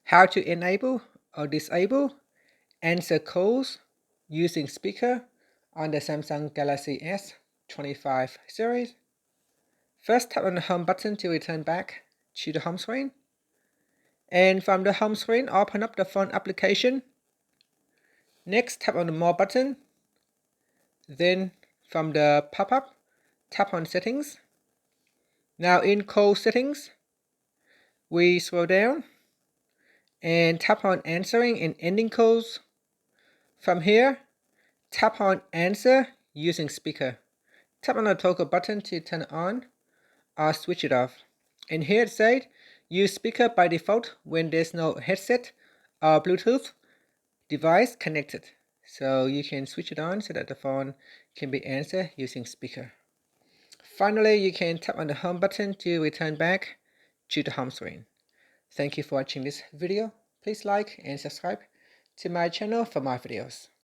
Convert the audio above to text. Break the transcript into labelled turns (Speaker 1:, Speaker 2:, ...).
Speaker 1: how to enable or disable answer calls using speaker on the Samsung Galaxy S25 series. First, tap on the home button to return back to the home screen. And from the home screen, open up the phone application. Next, tap on the More button. Then from the pop-up, tap on Settings. Now in Call Settings, we scroll down and tap on Answering and Ending Calls. From here, tap on Answer using speaker. Tap on the toggle button to turn it on or switch it off. And here it says, use speaker by default when there's no headset or Bluetooth device connected. So you can switch it on so that the phone can be answered using speaker. Finally, you can tap on the home button to return back to the home screen. Thank you for watching this video. Please like and subscribe to my channel for more videos.